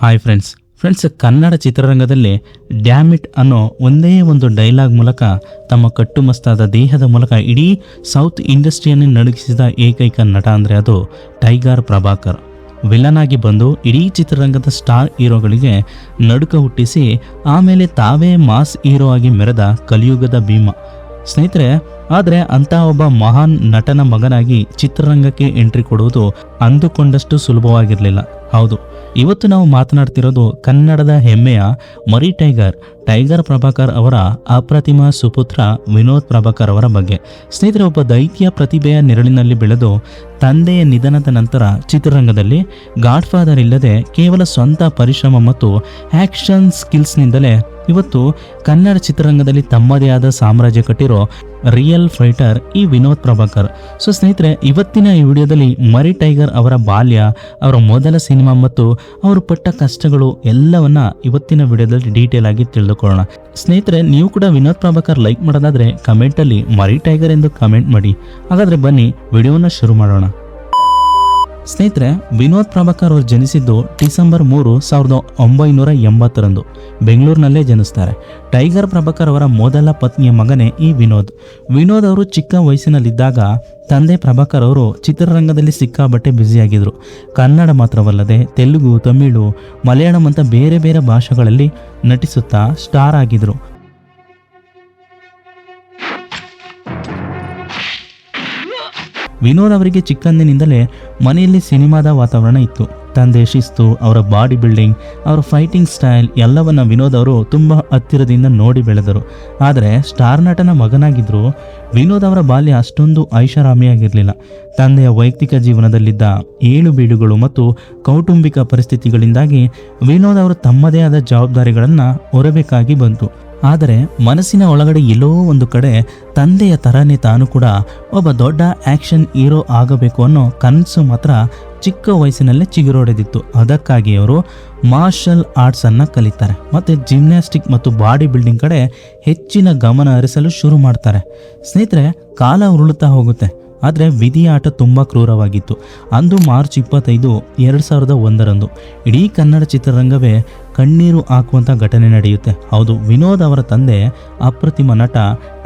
Hi friends Kannada ಚಿತ್ರರಂಗದಲ್ಲಿ dammit ಅನ್ನೋ ಒಂದೇ ಒಂದು ಡೈಲಾಗ್ ಮೂಲಕ ತಮ್ಮ ಕಟ್ಟುಮಸ್ತಾದ ದೇಹದ ಮೂಲಕ ಇಡೀ ಸೌತ್ ಇಂಡಸ್ಟ್ರಿಯನ್ನು ನಡುಗಿಸಿದ ಏಕೈಕ ನಟ ಅಂದರೆ ಅದು ಟೈಗರ್ ಪ್ರಭಾಕರ್. ವಿಲನ್ ಆಗಿ ಬಂದು ಇಡೀ ಚಿತ್ರರಂಗದ ಸ್ಟಾರ್ ಹೀರೋಗಳಿಗೆ ನಡುಕ ಹುಟ್ಟಿಸಿ ಆಮೇಲೆ ತಾವೇ ಮಾಸ್ ಹೀರೋ ಆಗಿ ಮೆರೆದ ಕಲಿಯುಗದ ಭೀಮ. ಸ್ನೇಹಿತರೆ, ಆದರೆ ಅಂಥ ಒಬ್ಬ ಮಹಾನ್ ನಟನ ಮಗನಾಗಿ ಚಿತ್ರರಂಗಕ್ಕೆ ಎಂಟ್ರಿ ಕೊಡುವುದು ಅಂದುಕೊಂಡಷ್ಟು ಸುಲಭವಾಗಿರಲಿಲ್ಲ. ಹೌದು, ಇವತ್ತು ನಾವು ಮಾತನಾಡ್ತಿರೋದು ಕನ್ನಡದ ಹೆಮ್ಮೆಯ ಮರಿ ಟೈಗರ್ ಪ್ರಭಾಕರ್ ಅವರ ಅಪ್ರತಿಮ ಸುಪುತ್ರ ವಿನೋದ್ ಪ್ರಭಾಕರ್ ಅವರ ಬಗ್ಗೆ. ಸ್ನೇಹಿತರೆ, ಒಬ್ಬ ದೈತ್ಯ ಪ್ರತಿಭೆಯ ನೆರಳಿನಲ್ಲಿ ಬೆಳೆದು ತಂದೆಯ ನಿಧನದ ನಂತರ ಚಿತ್ರರಂಗದಲ್ಲಿ ಗಾಡ್ ಫಾದರ್ ಇಲ್ಲದೆ ಕೇವಲ ಸ್ವಂತ ಪರಿಶ್ರಮ ಮತ್ತು ಆ್ಯಕ್ಷನ್ ಸ್ಕಿಲ್ಸ್ನಿಂದಲೇ ಇವತ್ತು ಕನ್ನಡ ಚಿತ್ರರಂಗದಲ್ಲಿ ತಮ್ಮದೇ ಆದ ಸಾಮ್ರಾಜ್ಯ ಕಟ್ಟಿರೋ ರಿಯಲ್ ಫೈಟರ್ ಈ ವಿನೋದ್ ಪ್ರಭಾಕರ್. ಸೊ ಸ್ನೇಹಿತರೆ, ಇವತ್ತಿನ ಈ ವಿಡಿಯೋದಲ್ಲಿ ಮರಿ ಟೈಗರ್ ಅವರ ಬಾಲ್ಯ, ಅವರ ಮೊದಲ ಸಿನಿಮಾ ಮತ್ತು ಅವರು ಪಟ್ಟ ಕಷ್ಟಗಳು ಎಲ್ಲವನ್ನ ಇವತ್ತಿನ ವಿಡಿಯೋದಲ್ಲಿ ಡೀಟೇಲ್ ಆಗಿ ತಿಳಿದುಕೊಳ್ಳೋಣ. ಸ್ನೇಹಿತರೆ, ನೀವು ಕೂಡ ವಿನೋದ್ ಪ್ರಭಾಕರ್ ಲೈಕ್ ಮಾಡೋದಾದ್ರೆ ಕಮೆಂಟಲ್ಲಿ ಮರಿ ಟೈಗರ್ ಎಂದು ಕಮೆಂಟ್ ಮಾಡಿ. ಹಾಗಾದ್ರೆ ಬನ್ನಿ ವಿಡಿಯೋನ ಶುರು ಮಾಡೋಣ. ಸ್ನೇಹಿತರೆ, ವಿನೋದ್ ಪ್ರಭಾಕರ್ ಅವರು ಜನಿಸಿದ್ದು ಡಿಸೆಂಬರ್ 3, 1980 ಬೆಂಗಳೂರಿನಲ್ಲೇ ಜನಿಸ್ತಾರೆ. ಟೈಗರ್ ಪ್ರಭಾಕರ್ ಅವರ ಮೊದಲ ಪತ್ನಿಯ ಮಗನೇ ಈ ವಿನೋದ್ ಅವರು ಚಿಕ್ಕ ವಯಸ್ಸಿನಲ್ಲಿದ್ದಾಗ ತಂದೆ ಪ್ರಭಾಕರ್ ಅವರು ಚಿತ್ರರಂಗದಲ್ಲಿ ಸಿಕ್ಕಾಬಟ್ಟೆ ಬ್ಯುಸಿಯಾಗಿದ್ದರು. ಕನ್ನಡ ಮಾತ್ರವಲ್ಲದೆ ತೆಲುಗು, ತಮಿಳು, ಮಲಯಾಳಂ ಅಂತ ಬೇರೆ ಬೇರೆ ಭಾಷೆಗಳಲ್ಲಿ ನಟಿಸುತ್ತಾ ಸ್ಟಾರ್ ಆಗಿದ್ರು. ವಿನೋದ್ ಅವರಿಗೆ ಚಿಕ್ಕಂದಿನಿಂದಲೇ ಮನೆಯಲ್ಲಿ ಸಿನಿಮಾದ ವಾತಾವರಣ ಇತ್ತು. ತಂದೆ ಶಿಸ್ತು, ಅವರ ಬಾಡಿ ಬಿಲ್ಡಿಂಗ್, ಅವರ ಫೈಟಿಂಗ್ ಸ್ಟೈಲ್ ಎಲ್ಲವನ್ನ ವಿನೋದ್ ಅವರು ತುಂಬ ಹತ್ತಿರದಿಂದ ನೋಡಿ ಬೆಳೆದರು. ಆದರೆ ಸ್ಟಾರ್ ನಟನ ಮಗನಾಗಿದ್ದರೂ ವಿನೋದ್ ಅವರ ಬಾಲ್ಯ ಅಷ್ಟೊಂದು ಐಷಾರಾಮಿಯಾಗಿರಲಿಲ್ಲ. ತಂದೆಯ ವೈಯಕ್ತಿಕ ಜೀವನದಲ್ಲಿದ್ದ ಏಳು ಬೀಳುಗಳು ಮತ್ತು ಕೌಟುಂಬಿಕ ಪರಿಸ್ಥಿತಿಗಳಿಂದಾಗಿ ವಿನೋದ್ ಅವರು ತಮ್ಮದೇ ಆದ ಜವಾಬ್ದಾರಿಗಳನ್ನು ಹೊರಬೇಕಾಗಿ ಬಂತು. ಆದರೆ ಮನಸ್ಸಿನ ಒಳಗಡೆ ಎಲ್ಲೋ ಒಂದು ಕಡೆ ತಂದೆಯ ತರನೇ ತಾನು ಕೂಡ ಒಬ್ಬ ದೊಡ್ಡ ಆ್ಯಕ್ಷನ್ ಹೀರೋ ಆಗಬೇಕು ಅನ್ನೋ ಕನಸು ಮಾತ್ರ ಚಿಕ್ಕ ವಯಸ್ಸಿನಲ್ಲೇ ಚಿಗುರೊಡೆದಿತ್ತು. ಅದಕ್ಕಾಗಿ ಅವರು ಮಾರ್ಷಲ್ ಆರ್ಟ್ಸನ್ನು ಕಲಿತಾರೆ ಮತ್ತು ಜಿಮ್ನಾಸ್ಟಿಕ್ ಮತ್ತು ಬಾಡಿ ಬಿಲ್ಡಿಂಗ್ ಕಡೆ ಹೆಚ್ಚಿನ ಗಮನ ಹರಿಸಲು ಶುರು ಮಾಡ್ತಾರೆ. ಸ್ನೇಹಿತರೆ, ಕಾಲ ಉರುಳುತ್ತಾ ಹೋಗುತ್ತೆ. ಆದರೆ ವಿಧಿಯ ಆಟ ತುಂಬ ಕ್ರೂರವಾಗಿತ್ತು. ಅಂದು ಮಾರ್ಚ್ 25, 2001 ಇಡೀ ಕನ್ನಡ ಚಿತ್ರರಂಗವೇ ಕಣ್ಣೀರು ಹಾಕುವಂಥ ಘಟನೆ ನಡೆಯುತ್ತೆ. ಹೌದು, ವಿನೋದ್ ಅವರ ತಂದೆ ಅಪ್ರತಿಮ ನಟ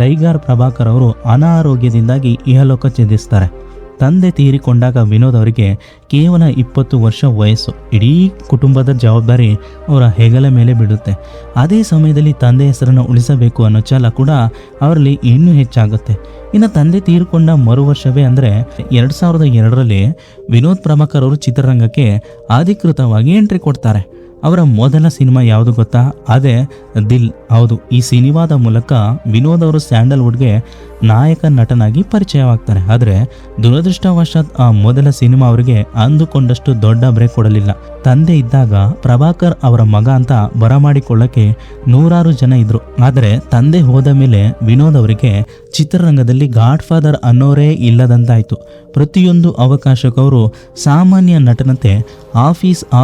ಟೈಗರ್ ಪ್ರಭಾಕರ್ ಅವರು ಅನಾರೋಗ್ಯದಿಂದಾಗಿ ಇಹಲೋಕ ಛೇದಿಸ್ತಾರೆ. ತಂದೆ ತೀರಿಕೊಂಡಾಗ ವಿನೋದ್ ಅವರಿಗೆ ಕೇವಲ 20 ವರ್ಷ ವಯಸ್ಸು. ಇಡೀ ಕುಟುಂಬದ ಜವಾಬ್ದಾರಿ ಅವರ ಹೆಗಲ ಮೇಲೆ ಬಿಡುತ್ತೆ. ಅದೇ ಸಮಯದಲ್ಲಿ ತಂದೆ ಹೆಸರನ್ನು ಉಳಿಸಬೇಕು ಅನ್ನೋ ಛಲ ಕೂಡ ಅವರಲ್ಲಿ ಇನ್ನೂ ಹೆಚ್ಚಾಗುತ್ತೆ. ಇನ್ನು ತಂದೆ ತೀರಿಕೊಂಡ ಮರು ವರ್ಷವೇ ಅಂದರೆ 2002 ವಿನೋದ್ ಪ್ರಭಾಕರ್ ಅವರು ಚಿತ್ರರಂಗಕ್ಕೆ ಅಧಿಕೃತವಾಗಿ ಎಂಟ್ರಿ ಕೊಡ್ತಾರೆ. ಅವರ ಮೊದಲ ಸಿನಿಮಾ ಯಾವುದು ಗೊತ್ತಾ? ಅದೇ ದಿಲ್. ಹೌದು, ಈ ಸಿನಿಮಾದ ಮೂಲಕ ವಿನೋದ್ ಅವರು ಸ್ಯಾಂಡಲ್ವುಡ್ಗೆ ನಾಯಕ ನಟನಾಗಿ ಪರಿಚಯವಾಗ್ತಾರೆ. ಆದರೆ ದುರದೃಷ್ಟವಶಾತ್ ಆ ಮೊದಲ ಸಿನಿಮಾ ಅವರಿಗೆ ಅಂದುಕೊಂಡಷ್ಟು ದೊಡ್ಡ ಬ್ರೇಕ್ ಕೊಡಲಿಲ್ಲ. ತಂದೆ ಇದ್ದಾಗ ಪ್ರಭಾಕರ್ ಅವರ ಮಗ ಅಂತ ಬರಮಾಡಿಕೊಳ್ಳಕ್ಕೆ ನೂರಾರು ಜನ ಇದ್ರು. ಆದರೆ ತಂದೆ ಹೋದ ಮೇಲೆ ವಿನೋದ್ ಅವರಿಗೆ ಚಿತ್ರರಂಗದಲ್ಲಿ ಗಾಡ್ ಫಾದರ್ ಅನ್ನೋರೇ ಇಲ್ಲದಂತಾಯಿತು. ಪ್ರತಿಯೊಂದು ಅವಕಾಶಕ್ಕೂ ಅವರು ಸಾಮಾನ್ಯ ನಟನಂತೆ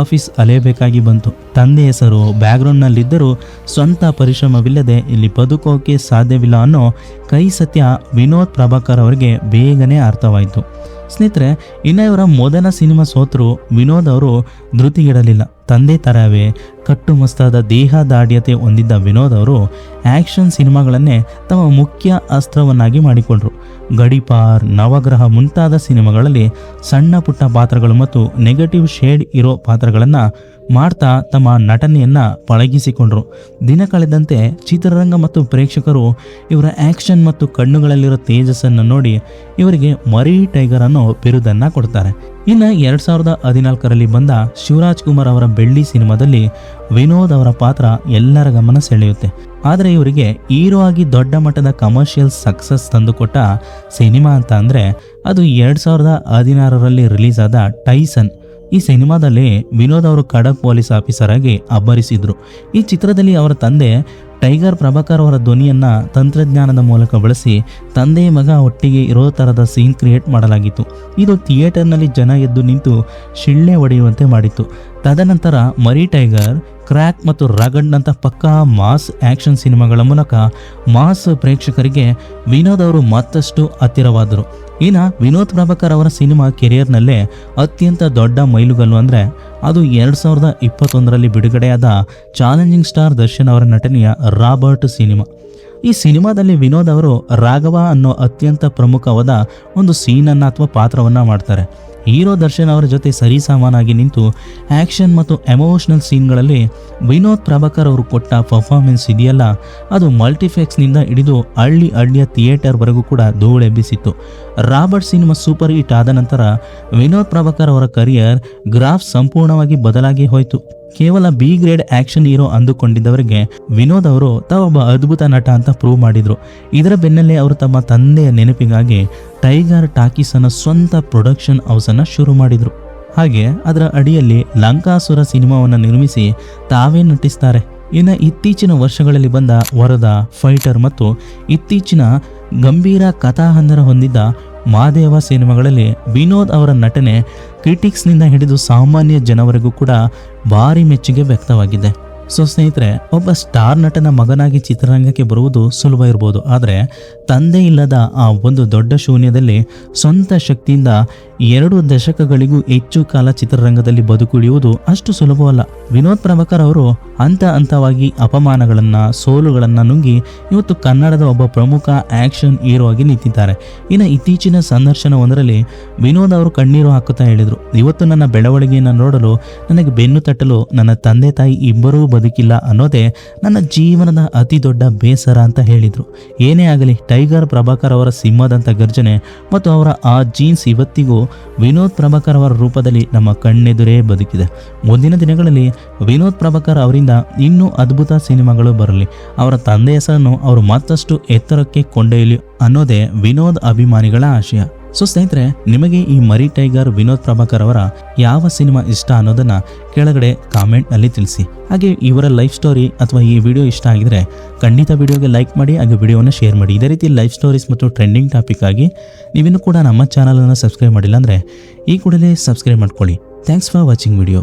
ಆಫೀಸ್ ಅಲೆಯಬೇಕಾಗಿ ಬಂತು. ತಂದೆ ಹೆಸರು ಬ್ಯಾಕ್ಗ್ರೌಂಡ್ನಲ್ಲಿದ್ದರೂ ಸ್ವಂತ ಪರಿಶ್ರಮವಿಲ್ಲದೆ ಇಲ್ಲಿ ಬದುಕೋಕೆ ಸಾಧ್ಯವಿಲ್ಲ ಅನ್ನೋ ಕೈ ಸತ್ಯ ವಿನೋದ್ ಪ್ರಭಾಕರ್ ಅವರಿಗೆ ಬೇಗನೆ ಅರ್ಥವಾಯಿತು. ಸ್ನೇಹಿತರೆ, ಇನ್ನು ಇವರ ಮೊದಲ ಸಿನಿಮಾ ಸೋತರು ವಿನೋದ್ ಅವರು ಧೃತಿಗೆಡಲಿಲ್ಲ. ತಂದೆ ತರವೇ ಕಟ್ಟುಮಸ್ತಾದ ದೇಹ ದಾಢ್ಯತೆ ಹೊಂದಿದ್ದ ವಿನೋದ್ ಅವರು ಆ್ಯಕ್ಷನ್ ಸಿನಿಮಾಗಳನ್ನೇ ತಮ್ಮ ಮುಖ್ಯ ಅಸ್ತ್ರವನ್ನಾಗಿ ಮಾಡಿಕೊಂಡ್ರು. ಗಡಿಪಾರ್, ನವಗ್ರಹ ಮುಂತಾದ ಸಿನಿಮಾಗಳಲ್ಲಿ ಸಣ್ಣ ಪುಟ್ಟ ಪಾತ್ರಗಳು ಮತ್ತು ನೆಗೆಟಿವ್ ಶೇಡ್ ಇರೋ ಪಾತ್ರಗಳನ್ನು ಮಾಡ್ತಾ ತಮ್ಮ ನಟನೆಯನ್ನು ಪಳಗಿಸಿಕೊಂಡ್ರು. ದಿನ ಕಳೆದಂತೆ ಚಿತ್ರರಂಗ ಮತ್ತು ಪ್ರೇಕ್ಷಕರು ಇವರ ಆ್ಯಕ್ಷನ್ ಮತ್ತು ಕಣ್ಣುಗಳಲ್ಲಿರೋ ತೇಜಸ್ಸನ್ನು ನೋಡಿ ಇವರಿಗೆ ಮರಿ ಟೈಗರ್ ಅನ್ನೋ ಬಿರುದನ್ನು ಕೊಡ್ತಾರೆ. ಇನ್ನು 2014 ಬಂದ ಶಿವರಾಜ್ ಕುಮಾರ್ ಅವರ ಬೆಳ್ಳಿ ಸಿನಿಮಾದಲ್ಲಿ ವಿನೋದ್ ಅವರ ಪಾತ್ರ ಎಲ್ಲರ ಗಮನ ಸೆಳೆಯುತ್ತೆ. ಆದರೆ ಇವರಿಗೆ ಹೀರೋ ಆಗಿ ದೊಡ್ಡ ಮಟ್ಟದ ಕಮರ್ಷಿಯಲ್ ಸಕ್ಸಸ್ ತಂದುಕೊಟ್ಟ ಸಿನಿಮಾ ಅಂತ ಅಂದರೆ ಅದು 2016 ರಿಲೀಸ್ ಆದ ಟೈಸನ್. ಈ ಸಿನಿಮಾದಲ್ಲಿ ವಿನೋದ್ ಅವರು ಖಡಕ್ ಪೊಲೀಸ್ ಆಫೀಸರ್ ಆಗಿ ಅಬ್ಬರಿಸಿದ್ರು. ಈ ಚಿತ್ರದಲ್ಲಿ ಅವರ ತಂದೆ ಟೈಗರ್ ಪ್ರಭಾಕರ್ ಅವರ ಧ್ವನಿಯನ್ನು ತಂತ್ರಜ್ಞಾನದ ಮೂಲಕ ಬಳಸಿ ತಂದೆ ಮಗ ಒಟ್ಟಿಗೆ ಇರೋ ಥರದ ಸೀನ್ ಕ್ರಿಯೇಟ್ ಮಾಡಲಾಗಿತ್ತು. ಇದು ಥಿಯೇಟರ್ನಲ್ಲಿ ಜನ ಎದ್ದು ನಿಂತು ಶಿಳ್ಳೆ ಹೊಡೆಯುವಂತೆ ಮಾಡಿತ್ತು. ತದನಂತರ ಮರಿ ಟೈಗರ್ ಕ್ರ್ಯಾಕ್ ಮತ್ತು ರಗಡ್ನಂಥ ಪಕ್ಕಾ ಮಾಸ್ ಆ್ಯಕ್ಷನ್ ಸಿನಿಮಾಗಳ ಮೂಲಕ ಮಾಸ್ ಪ್ರೇಕ್ಷಕರಿಗೆ ವಿನೋದ್ ಅವರು ಮತ್ತಷ್ಟು ಹತ್ತಿರವಾದರು. ಇನ್ನು ವಿನೋದ್ ಪ್ರಭಾಕರ್ ಅವರ ಸಿನಿಮಾ ಕೆರಿಯರ್ನಲ್ಲೇ ಅತ್ಯಂತ ದೊಡ್ಡ ಮೈಲುಗಲ್ಲು ಅಂದರೆ ಅದು 2021ರಲ್ಲಿ ಬಿಡುಗಡೆಯಾದ ಚಾಲೆಂಜಿಂಗ್ ಸ್ಟಾರ್ ದರ್ಶನ್ ಅವರ ನಟನೆಯ ರಾಬರ್ಟ್ ಸಿನಿಮಾ. ಈ ಸಿನಿಮಾದಲ್ಲಿ ವಿನೋದ್ ಅವರು ರಾಘವ ಅನ್ನೋ ಅತ್ಯಂತ ಪ್ರಮುಖವಾದ ಒಂದು ಸೀನನ್ನು ಅಥವಾ ಪಾತ್ರವನ್ನು ಮಾಡ್ತಾರೆ. ಹೀರೋ ದರ್ಶನ್ ಅವರ ಜೊತೆ ಸರಿಸಮಾನಾಗಿ ನಿಂತು ಆ್ಯಕ್ಷನ್ ಮತ್ತು ಎಮೋಷನಲ್ ಸೀನ್ಗಳಲ್ಲಿ ವಿನೋದ್ ಪ್ರಭಾಕರ್ ಅವರು ಕೊಟ್ಟ ಪರ್ಫಾರ್ಮೆನ್ಸ್ ಇದೆಯಲ್ಲ, ಅದು ಮಲ್ಟಿಫ್ಲೆಕ್ಸ್ನಿಂದ ಹಿಡಿದು ಹಳ್ಳಿಯ ಥಿಯೇಟರ್ವರೆಗೂ ಕೂಡ ಧೂಳೆಬ್ಬಿಸಿತ್ತು. ರಾಬರ್ಟ್ ಸಿನಿಮಾ ಸೂಪರ್ ಹಿಟ್ ಆದ ನಂತರ ವಿನೋದ್ ಪ್ರಭಾಕರ್ ಅವರ ಕರಿಯರ್ ಗ್ರಾಫ್ ಸಂಪೂರ್ಣವಾಗಿ ಬದಲಾಗಿ ಹೋಯಿತು. ಕೇವಲ ಬಿ ಗ್ರೇಡ್ ಆ್ಯಕ್ಷನ್ ಹೀರೋ ಅಂದುಕೊಂಡಿದ್ದವರಿಗೆ ವಿನೋದ್ ಅವರು ತಾವೊಬ್ಬ ಅದ್ಭುತ ನಟ ಅಂತ ಪ್ರೂವ್ ಮಾಡಿದರು. ಇದರ ಬೆನ್ನಲ್ಲೇ ಅವರು ತಮ್ಮ ತಂದೆಯ ನೆನಪಿಗಾಗಿ ಟೈಗರ್ ಟಾಕೀಸ್ ಅನ್ನೋ ಸ್ವಂತ ಪ್ರೊಡಕ್ಷನ್ ಹೌಸನ್ನು ಶುರು ಮಾಡಿದರು. ಹಾಗೆ ಅದರ ಅಡಿಯಲ್ಲಿ ಲಂಕಾಸುರ ಸಿನಿಮಾವನ್ನು ನಿರ್ಮಿಸಿ ತಾವೇ ನಟಿಸ್ತಾರೆ. ಇನ್ನು ಇತ್ತೀಚಿನ ವರ್ಷಗಳಲ್ಲಿ ಬಂದ ವರದ, ಫೈಟರ್ ಮತ್ತು ಇತ್ತೀಚಿನ ಗಂಭೀರ ಕಥಾಹಂದರ ಹೊಂದಿದ್ದ ಮಾದೇವ ಸಿನಿಮಾಗಳಲ್ಲಿ ವಿನೋದ್ ಅವರ ನಟನೆ ಕ್ರಿಟಿಕ್ಸ್ನಿಂದ ಹಿಡಿದು ಸಾಮಾನ್ಯ ಜನವರೆಗೂ ಕೂಡ ಭಾರಿ ಮೆಚ್ಚುಗೆ ವ್ಯಕ್ತವಾಗಿದೆ. ಸೊ ಸ್ನೇಹಿತರೆ, ಒಬ್ಬ ಸ್ಟಾರ್ ನಟನ ಮಗನಾಗಿ ಚಿತ್ರರಂಗಕ್ಕೆ ಬರುವುದು ಸುಲಭ ಇರ್ಬೋದು, ಆದರೆ ತಂದೆ ಇಲ್ಲದ ಆ ಒಂದು ದೊಡ್ಡ ಶೂನ್ಯದಲ್ಲಿ ಸ್ವಂತ ಶಕ್ತಿಯಿಂದ 2 ದಶಕಗಳಿಗೂ ಹೆಚ್ಚು ಕಾಲ ಚಿತ್ರರಂಗದಲ್ಲಿ ಬದುಕುಳಿಯುವುದು ಅಷ್ಟು ಸುಲಭವಲ್ಲ. ವಿನೋದ್ ಪ್ರಭಾಕರ್ ಅವರು ಹಂತವಾಗಿ ಅಪಮಾನಗಳನ್ನು, ಸೋಲುಗಳನ್ನು ನುಂಗಿ ಇವತ್ತು ಕನ್ನಡದ ಒಬ್ಬ ಪ್ರಮುಖ ಆ್ಯಕ್ಷನ್ ಹೀರೋ ಆಗಿ ನಿಂತಿದ್ದಾರೆ. ಇನ್ನು ಇತ್ತೀಚಿನ ಸಂದರ್ಶನವೊಂದರಲ್ಲಿ ವಿನೋದ್ ಅವರು ಕಣ್ಣೀರು ಹಾಕುತ್ತಾ ಹೇಳಿದರು, ಇವತ್ತು ನನ್ನ ಬೆಳವಣಿಗೆಯನ್ನು ನೋಡಲು ನನಗೆ ಬೆನ್ನು ತಟ್ಟಲು ನನ್ನ ತಂದೆ ತಾಯಿ ಇಬ್ಬರೂ ಬದುಕಿಲ್ಲ ಅನ್ನೋದೇ ನನ್ನ ಜೀವನದ ಅತಿ ದೊಡ್ಡ ಬೇಸರ ಅಂತ ಹೇಳಿದರು. ಏನೇ ಆಗಲಿ, ಟೈಗರ್ ಪ್ರಭಾಕರ್ ಅವರ ಸಿಂಹದಂಥ ಗರ್ಜನೆ ಮತ್ತು ಅವರ ಆ ಜೀನ್ಸ್ ಇವತ್ತಿಗೂ ವಿನೋದ್ ಪ್ರಭಾಕರ್ ಅವರ ರೂಪದಲ್ಲಿ ನಮ್ಮ ಕಣ್ಣೆದುರೇ ಬದುಕಿದೆ. ಮುಂದಿನ ದಿನಗಳಲ್ಲಿ ವಿನೋದ್ ಪ್ರಭಾಕರ್ ಅವರಿಂದ ಇನ್ನೂ ಅದ್ಭುತ ಸಿನಿಮಾಗಳು ಬರಲಿ, ಅವರ ತಂದೆ ಹೆಸರನ್ನು ಅವರು ಮತ್ತಷ್ಟು ಎತ್ತರಕ್ಕೆ ಕೊಂಡೊಯ್ಯಲಿ ಅನ್ನೋದೇ ವಿನೋದ್ ಅಭಿಮಾನಿಗಳ ಆಶಯ. ಸೊ ಸ್ನೇಹಿತರೆ, ನಿಮಗೆ ಈ ಮರಿ ಟೈಗರ್ ವಿನೋದ್ ಪ್ರಭಾಕರ್ ಅವರ ಯಾವ ಸಿನಿಮಾ ಇಷ್ಟ ಅನ್ನೋದನ್ನು ಕೆಳಗಡೆ ಕಾಮೆಂಟ್ನಲ್ಲಿ ತಿಳಿಸಿ. ಹಾಗೆ ಇವರ ಲೈಫ್ ಸ್ಟೋರಿ ಅಥವಾ ಈ ವಿಡಿಯೋ ಇಷ್ಟ ಆಗಿದ್ರೆ ಖಂಡಿತ ವಿಡಿಯೋಗೆ ಲೈಕ್ ಮಾಡಿ, ಹಾಗೆ ವಿಡಿಯೋನ ಶೇರ್ ಮಾಡಿ. ಇದೇ ರೀತಿ ಲೈಫ್ ಸ್ಟೋರೀಸ್ ಮತ್ತು ಟ್ರೆಂಡಿಂಗ್ ಟಾಪಿಕ್ ಆಗಿ ನೀವಿನ್ನೂ ಕೂಡ ನಮ್ಮ ಚಾನಲನ್ನು ಸಬ್ಸ್ಕ್ರೈಬ್ ಮಾಡಿಲ್ಲ ಅಂದರೆ ಈ ಕೂಡಲೇ ಸಬ್ಸ್ಕ್ರೈಬ್ ಮಾಡ್ಕೊಳ್ಳಿ. Thanks for watching video.